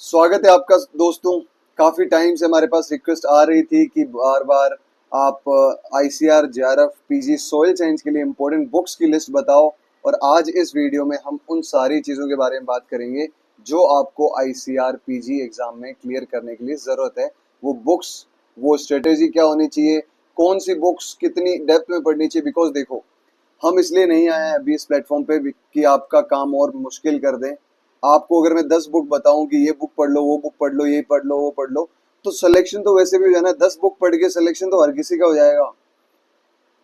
स्वागत है आपका दोस्तों। काफी टाइम से हमारे पास रिक्वेस्ट आ रही थी कि बार बार आप ICR JRF PG soil science के लिए इम्पोर्टेंट बुक्स की लिस्ट बताओ। और आज इस वीडियो में हम उन सारी चीज़ों के बारे में बात करेंगे जो आपको आईसीआर पीजी एग्जाम में क्लियर करने के लिए ज़रूरत है। वो बुक्स, वो स्ट्रेटेजी क्या होनी चाहिए, कौन सी बुक्स कितनी डेप्थ में पढ़नी चाहिए। बिकॉज देखो, हम इसलिए नहीं आए हैं अभी इस प्लेटफॉर्म पे कि आपका काम और मुश्किल कर दें। आपको अगर मैं 10 बुक बताऊं कि ये बुक पढ़ लो, वो बुक पढ़ लो, ये पढ़ लो, वो पढ़ लो, तो सिलेक्शन तो वैसे भी हो जाना। 10 बुक पढ़ के सिलेक्शन तो हर किसी का हो जाएगा।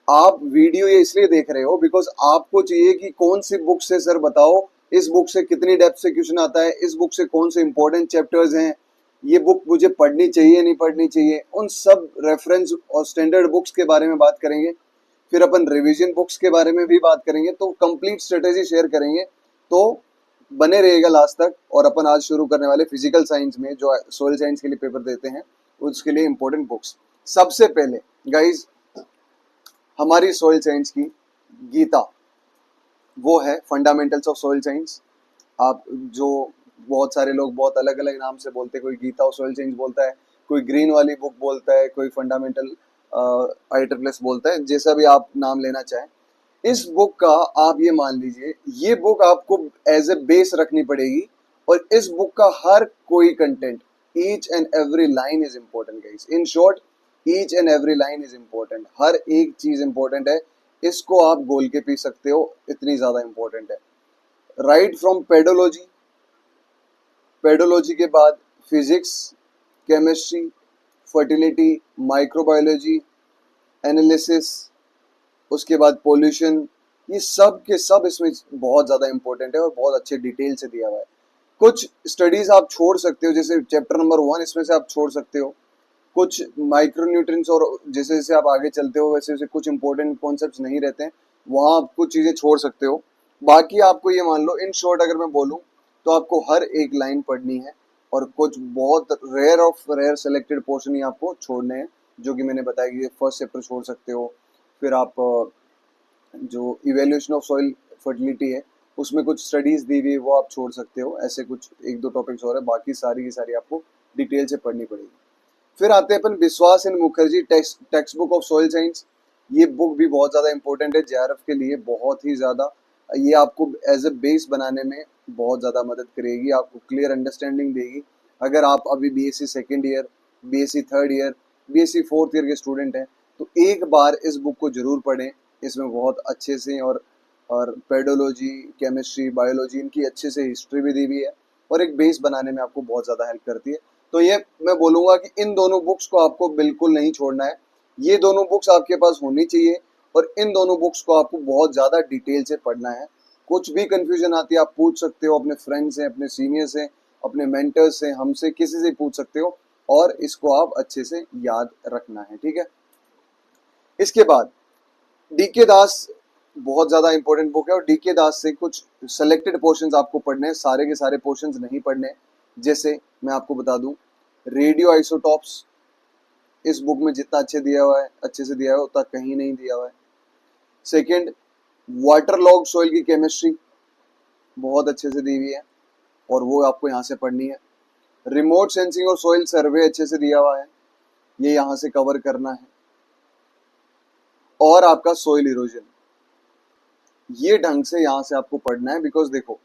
आप वीडियो ये इसलिए देख रहे हो बिकॉज आपको चाहिए कि कौन सी बुक से सर बताओ, इस बुक से कितनी डेप्थ से क्वेश्चन आता है, इस बुक से कौन से इंपॉर्टेंट चैप्टर्स हैं, ये बुक मुझे पढ़नी चाहिए नहीं पढ़नी चाहिए। उन सब रेफरेंस और स्टैंडर्ड बुक्स के बारे में बात करेंगे। फिर अपन रिवीजन बुक्स के बारे में भी बात करेंगे, तो कंप्लीट स्ट्रेटेजी शेयर करेंगे। तो बने रहिएगा लास्ट तक। और अपन आज शुरू करने वाले फिजिकल साइंस में जो सोयल साइंस के लिए पेपर देते हैं, उसके लिए इंपॉर्टेंट बुक्स। सबसे पहले गाइज, हमारी सोयल साइंस की गीता, वो है फंडामेंटल्स ऑफ सोयल साइंस। आप जो बहुत सारे लोग बहुत अलग अलग नाम से बोलते हैं, कोई गीता और सोयल साइंस बोलता है, कोई ग्रीन वाली बुक बोलता है, कोई फंडामेंटल आई ट्रिपल एस बोलता है, जैसा भी आप नाम लेना चाहें। इस बुक का आप ये मान लीजिए, ये बुक आपको एज ए बेस रखनी पड़ेगी। और इस बुक का हर कोई content, each and every line is important guys. In short, each and every line is important. हर एक चीज इम्पोर्टेंट है। इसको आप गोल के पी सकते हो, इतनी ज्यादा इम्पोर्टेंट है। राइट फ्रॉम पेडोलॉजी, पेडोलॉजी के बाद physics, chemistry, fertility, microbiology, analysis, उसके बाद पोल्यूशन, ये सब के सब इसमें बहुत ज़्यादा इंपॉर्टेंट है और बहुत अच्छे डिटेल से दिया हुआ है। कुछ स्टडीज आप छोड़ सकते हो, जैसे चैप्टर नंबर 1 इसमें से आप छोड़ सकते हो। कुछ माइक्रोन्यूट्रिएंट्स, और जैसे जैसे आप आगे चलते हो वैसे वैसे कुछ इंपॉर्टेंट कॉन्सेप्ट्स नहीं रहते हैं, वहाँ आप कुछ चीज़ें छोड़ सकते हो। बाकी आपको ये मान लो, इन शॉर्ट अगर मैं बोलूँ, तो आपको हर एक लाइन पढ़नी है। और कुछ बहुत rare of rare selected portion ही आपको छोड़ने हैं, जो कि मैंने बताया कि फर्स्ट चैप्टर छोड़ सकते हो। फिर आप जो इवेल्यूशन ऑफ सॉइल फर्टिलिटी है, उसमें कुछ स्टडीज दी हुई है, वो आप छोड़ सकते हो। ऐसे कुछ एक दो टॉपिक्स और है, बाकी सारी की सारी आपको डिटेल से पढ़नी पड़ेगी। फिर आते हैं अपन Biswas in Mukherjee text book of soil science. ये बुक भी बहुत ज़्यादा इंपॉर्टेंट है जेआरएफ के लिए, बहुत ही ज़्यादा। ये आपको एज ए बेस बनाने में बहुत ज़्यादा मदद करेगी, आपको क्लियर अंडरस्टैंडिंग देगी। अगर आप अभी BSc second year, BSc third year, BSc fourth year के स्टूडेंट हैं, तो एक बार इस बुक को जरूर पढ़ें। इसमें बहुत अच्छे से और पेडोलॉजी, केमिस्ट्री, बायोलॉजी, इनकी अच्छे से हिस्ट्री भी दी हुई है, और एक बेस बनाने में आपको बहुत ज़्यादा हेल्प करती है। तो ये मैं बोलूँगा कि इन दोनों बुक्स को आपको बिल्कुल नहीं छोड़ना है। ये दोनों बुक्स आपके पास होनी चाहिए, और इन दोनों बुक्स को आपको बहुत ज़्यादा डिटेल से पढ़ना है। कुछ भी कंफ्यूजन आती है आप पूछ सकते हो, अपने फ्रेंड्स से, अपने सीनियर से, अपने मेंटर्स से, हमसे, किसी से पूछ सकते हो। और इसको आप अच्छे से याद रखना है, ठीक है। इसके बाद डीके दास बहुत ज़्यादा इंपॉर्टेंट बुक है, और डीके दास से कुछ सेलेक्टेड पोर्शंस आपको पढ़ने हैं, सारे के सारे पोर्शंस नहीं पढ़ने। जैसे मैं आपको बता दूं, रेडियो आइसोटॉप्स, इस बुक में जितना अच्छे से दिया हुआ है, उतना कहीं नहीं दिया हुआ है। सेकंड, वाटर लॉग सॉइल की केमिस्ट्री बहुत अच्छे से दी हुई है, और वो आपको यहाँ से पढ़नी है। रिमोट सेंसिंग और सॉइल सर्वे अच्छे से दिया हुआ है, ये यहाँ से कवर करना है। और आपका सॉइल इरोजन, ये ढंग से यहाँ से आपको पढ़ना है। बिकॉज देखो,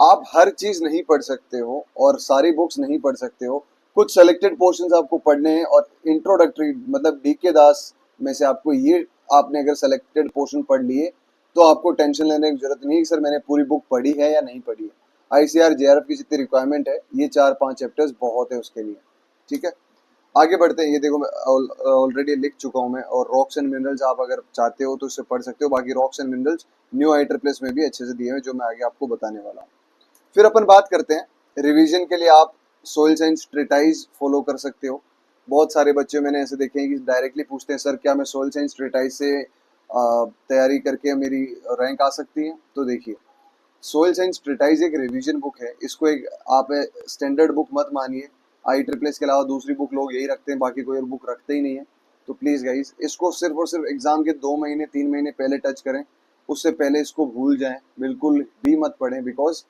आप हर चीज नहीं पढ़ सकते हो और सारी बुक्स नहीं पढ़ सकते हो। कुछ सेलेक्टेड पोर्शंस आपको पढ़ने हैं, और इंट्रोडक्टरी मतलब डीके दास में से आपको ये, आपने अगर सेलेक्टेड पोर्शन पढ़ लिए, तो आपको टेंशन लेने की जरूरत नहीं कि सर मैंने पूरी बुक पढ़ी है या नहीं पढ़ी है। आईसीआर जेआरएफ की जितनी रिक्वायरमेंट है, ये 4-5 चैप्टर्स बहुत है उसके लिए, ठीक है। आगे बढ़ते हैं। ये देखो, मैं ऑलरेडी लिख चुका हूँ मैं। और रॉक्स एंड मिनरल्स आप अगर चाहते हो तो इससे पढ़ सकते हो। बाकी rocks and minerals new I triple S में भी अच्छे से दिए हुए, जो मैं आगे आपको बताने वाला हूँ। फिर अपन बात करते हैं रिवीजन के लिए आप सोइल साइंस ट्रेटाइज फॉलो कर सकते हो। बहुत सारे बच्चे मैंने ऐसे देखे हैं कि डायरेक्टली पूछते हैं, सर क्या मैं सोइल साइंस ट्रेटाइज से तैयारी करके मेरी रैंक आ सकती है? तो देखिए, सोइल साइंस ट्रेटाइज एक रिवीजन बुक है। इसको एक आप स्टैंडर्ड बुक मत मानिए। आई ट्रिपल एस के अलावा दूसरी बुक लोग यही रखते हैं, बाकी कोई और बुक रखते ही नहीं है। तो प्लीज़ गाइज, इसको सिर्फ और सिर्फ एग्जाम के 2 महीने 3 महीने पहले टच करें, उससे पहले इसको भूल जाएं, बिल्कुल भी मत पढ़ें। बिकॉज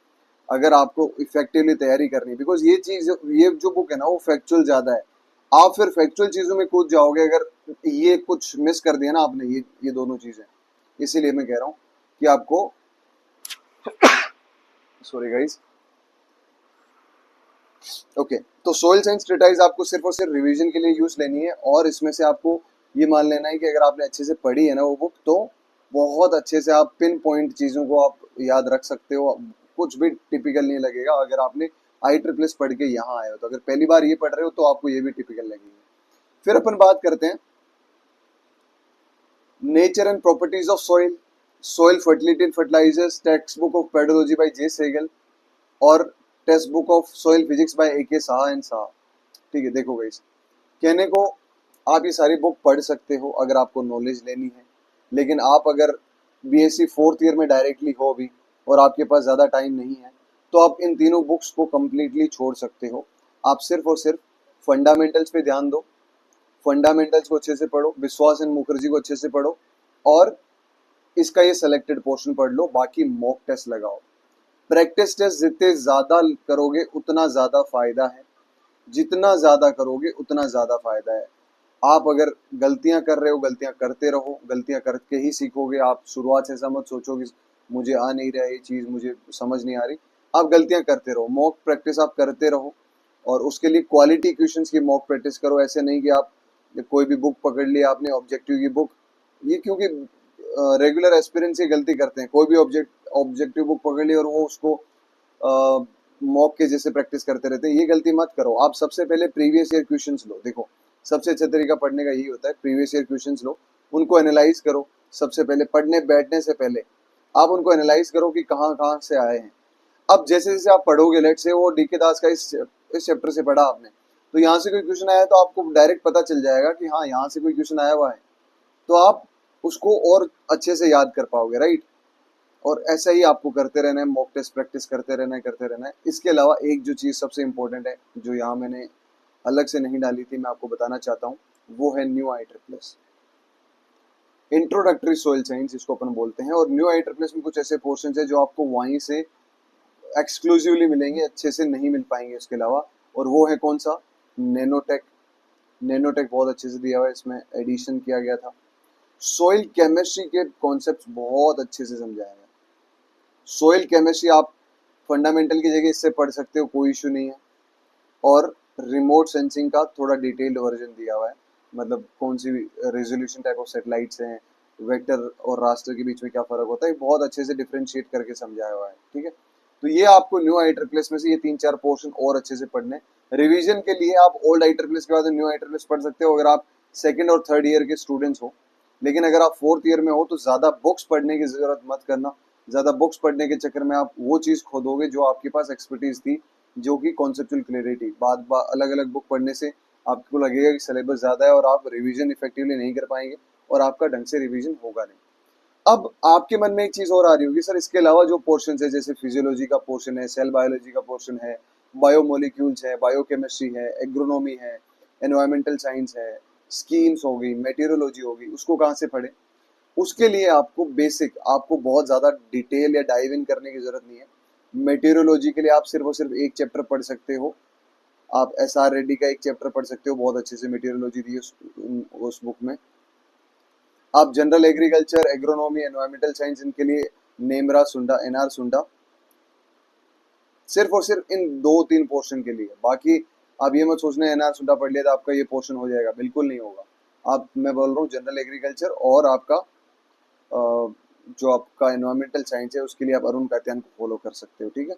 अगर आपको इफेक्टिवली तैयारी करनी है, बिकॉज ये जो बुक है ना वो फैक्चुअल ज्यादा है। आप फिर फैक्चुअल चीजों में कूद जाओगे अगर ये कुछ मिस कर दिया ना आपने, ये दोनों चीजें। इसीलिए मैं कह रहा हूँ कि आपको, सॉरी गाइस, ओके, तो सोइल साइंस ट्रीटाइज आपको सिर्फ और सिर्फ रिवीजन के लिए यूज लेनी है, और इसमें से आपको ये मान लेना है कि अगर आपने अच्छे से पढ़ी है ना वो बुक, तो बहुत अच्छे से आप पिन पॉइंट चीजों को आप याद रख सकते हो। कुछ भी टिपिकल नहीं लगेगा अगर आपने IEEE पढ़ के यहाँ आए हो। तो अगर पहली बार ये पढ़ रहे हो तो आपको ये भी टिपिकल लगेगी। फिर अपन बात करते हैं nature and properties of soil, soil fertility and fertilizers, text book of pedology by J Sehgal, और text book of soil physics by AK Saha and Saha. ठीक है, देखो गाइस, कहने को आप ये सारी बुक पढ़ सकते हो अगर आपको नॉलेज लेनी है, लेकिन आप अगर BSc 4th ईयर में डायरेक्टली हो अभी और आपके पास ज़्यादा टाइम नहीं है, तो आप इन तीनों बुक्स को कम्प्लीटली छोड़ सकते हो। आप सिर्फ और सिर्फ फंडामेंटल्स पे ध्यान दो, फंडामेंटल्स को अच्छे से पढ़ो, विश्वास एंड मुखर्जी को अच्छे से पढ़ो, और इसका ये सेलेक्टेड पोर्शन पढ़ लो, बाकी मॉक टेस्ट लगाओ। प्रैक्टिस टेस्ट जितने ज़्यादा करोगे उतना ज़्यादा फायदा है, जितना ज़्यादा करोगे उतना ज़्यादा फायदा है। आप अगर गलतियां कर रहे हो, गलतियां करते रहो, गलतियां करके ही सीखोगे। आप शुरुआत से ऐसा मत सोचो कि मुझे आ नहीं रहा ये चीज़, मुझे समझ नहीं आ रही। आप गलतियां करते रहो, मॉक प्रैक्टिस आप करते रहो, और उसके लिए क्वालिटी क्वेश्चंस की मॉक प्रैक्टिस करो। ऐसे नहीं कि आप कोई भी बुक पकड़ ली आपने, ऑब्जेक्टिव की बुक, ये क्योंकि रेगुलर एस्पिरेंट्स ये गलती करते हैं, कोई भी ऑब्जेक्टिव बुक पकड़ ली और वो उसको मॉक के जैसे प्रैक्टिस करते रहते हैं। ये गलती मत करो। आप सबसे पहले प्रीवियस ईयर क्वेश्चंस लो। देखो, सबसे अच्छा तरीका पढ़ने का यही होता है, प्रीवियस ईयर क्वेश्चंस लो, उनको एनालाइज करो। सबसे पहले पढ़ने बैठने से पहले आप उनको एनालाइज करो कि कहाँ कहाँ से आए हैं। अब जैसे जैसे आप पढ़ोगे, लेट से वो DK दास का इस चैप्टर से पढ़ा आपने, तो यहाँ से कोई क्वेश्चन आया तो आपको डायरेक्ट पता चल जाएगा कि हाँ यहाँ से कोई क्वेश्चन आया हुआ है, तो आप उसको और अच्छे से याद कर पाओगे, राइट। और ऐसा ही आपको करते रहना है, मॉक टेस्ट प्रैक्टिस करते रहना है। इसके अलावा एक जो चीज़ सबसे इंपॉर्टेंट है, जो यहाँ मैंने अलग से नहीं डाली थी, मैं आपको बताना चाहता हूँ, वो है new IEEE introductory soil science, इसको अपन बोलते हैं। और न्यू IEEE में कुछ ऐसे पोर्शन है जो आपको वहीं से एक्सक्लूसिवली मिलेंगे, अच्छे से नहीं मिल पाएंगे इसके अलावा। और वो है कौन सा? नैनोटेक। नैनोटेक बहुत अच्छे से दिया हुआ है, इसमें एडिशन किया गया था। सोइल केमिस्ट्री के कॉन्सेप्ट बहुत अच्छे से समझाया गया। सोइल केमिस्ट्री आप फंडामेंटल की जगह इससे पढ़ सकते हो, कोई इशू नहीं है। और रिमोट सेंसिंग का थोड़ा डिटेल्ड वर्जन दिया हुआ है, मतलब कौन सी रेजोल्यूशन टाइप ऑफ सैटेलाइट्स हैं, वेक्टर और रास्टर के बीच में क्या फर्क होता है, बहुत अच्छे से डिफ्रेंशिएट करके समझाया हुआ है। ठीक है, तो ये आपको न्यू IEEE में से ये 3-4 पोर्शन और अच्छे से पढ़ने। रिवीजन के लिए आप ओल्ड IEEE के बाद न्यू IEEE पढ़ सकते हो अगर आप सेकंड और थर्ड ईयर के स्टूडेंट्स हो। लेकिन अगर आप 4th ईयर में हो तो ज़्यादा बुक्स पढ़ने की ज़रूरत मत करना। ज़्यादा बुक्स पढ़ने के चक्कर में आप वो चीज़ खो दोगे जो आपके पास एक्सपर्टीज थी, जो कि कॉन्सेप्चुअल क्लैरिटी। अलग अलग बुक पढ़ने से आपको लगेगा कि सिलेबस ज़्यादा है और आप रिवीजन इफेक्टिवली नहीं कर पाएंगे, और आपका ढंग से रिवीजन होगा नहीं। अब आपके मन में एक चीज़ और आ रही होगी, सर इसके अलावा जो पोर्शन है, जैसे फिजियोलॉजी का पोर्शन है, सेल बायोलॉजी का पोर्शन है, बायोमोलिक्यूल्स है, बायोकेमिस्ट्री है, एग्रोनॉमी है, एनवायरमेंटल साइंस है, स्कीम्स हो गई, मेटीरियोलॉजी होगी, उसको कहाँ से पढ़े? उसके लिए आपको बेसिक, आपको बहुत ज़्यादा डिटेल या डाइव इन करने की ज़रूरत नहीं है। मेटीरियोलॉजी के लिए आप सिर्फ और सिर्फ एक चैप्टर पढ़ सकते हो। आप SR रेड्डी का एक चैप्टर पढ़ सकते हो, बहुत अच्छे से मेटीरियोलॉजी दी है उस बुक में। आप general agriculture, agronomy, environmental science, इनके लिए नेमरा सुंडा, NR सुंडा, सिर्फ और सिर्फ इन 2-3 पोर्शन के लिए। बाकी आप ये मत सोचना NR सुंडा पढ़ लिया तो आपका ये पोर्शन हो जाएगा, बिल्कुल नहीं होगा। आप, मैं बोल रहा हूँ जनरल एग्रीकल्चर और आपका जो आपका एनवायरमेंटल साइंस है, उसके लिए आप अरुण कात्यान को फॉलो कर सकते हो। ठीक है,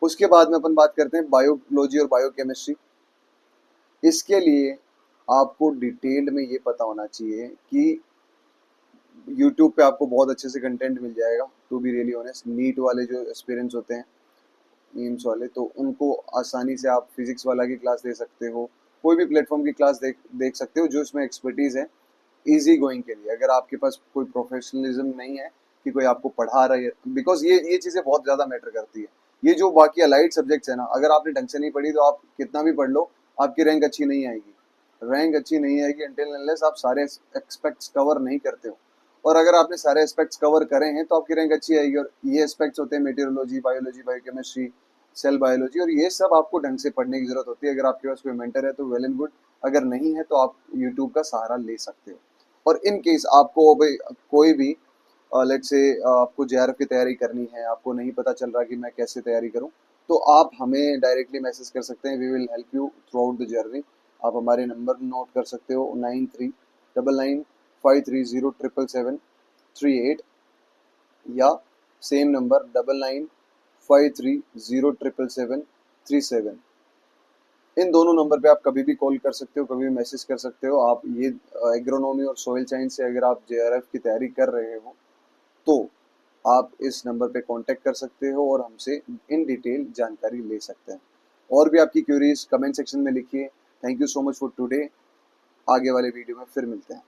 उसके बाद में अपन बात करते हैं बायोलॉजी और बायोकेमिस्ट्री। इसके लिए आपको डिटेल्ड में ये पता होना चाहिए कि यूट्यूब पे आपको बहुत अच्छे से कंटेंट मिल जाएगा। To be really honest, NEET वाले जो एक्सपीरियंस होते हैं, एम्स वाले, तो उनको आसानी से आप फिजिक्स वाला की क्लास दे सकते हो, कोई भी प्लेटफॉर्म की क्लास देख सकते हो जो इसमें एक्सपर्टीज है, इजी गोइंग के लिए। अगर आपके पास कोई प्रोफेशनलिज्म नहीं है कि कोई आपको पढ़ा रहा है, बिकॉज ये चीज़ें बहुत ज़्यादा मैटर करती है। ये जो बाकी अलाइड सब्जेक्ट्स है ना, अगर आपने ढंग से नहीं पढ़ी तो आप कितना भी पढ़ लो, आपकी रैंक अच्छी नहीं आएगी। रैंक अच्छी नहीं आएगी अनटिल अनलेस आप सारे एक्सपेक्ट्स कवर नहीं करते हो। और अगर आपने सारे एस्पेक्ट्स कवर करे हैं तो आपकी रैंक अच्छी आएगी। और ये एस्पेक्ट्स होते हैं मेटीरियोलॉजी, बायोलॉजी, बायोकेमिस्ट्री, सेल बायोलॉजी, और ये सब आपको ढंग से पढ़ने की जरूरत होती है। अगर आपके पास कोई मेंटर है तो वेल एंड गुड, अगर नहीं है तो आप यूट्यूब का सहारा ले सकते हो। और इन केस आपको भाई कोई भी लेट्स से आपको जेआरएफ की तैयारी करनी है, आपको नहीं पता चल रहा कि मैं कैसे तैयारी करूं, तो आप हमें डायरेक्टली मैसेज कर सकते हैं। We will help you throughout the journey. आप हमारे नंबर नोट कर सकते हो 939953077738, या सेम नंबर 9953077737। इन दोनों नंबर पे आप कभी भी कॉल कर सकते हो, कभी भी मैसेज कर सकते हो। आप ये एग्रोनॉमी और सोइल साइंस से अगर आप जेआरएफ की तैयारी कर रहे हो तो आप इस नंबर पे कांटेक्ट कर सकते हो और हमसे इन डिटेल जानकारी ले सकते हैं। और भी आपकी क्यूरीज कमेंट सेक्शन में लिखिए। Thank you so much for today. आगे वाले वीडियो में फिर मिलते हैं।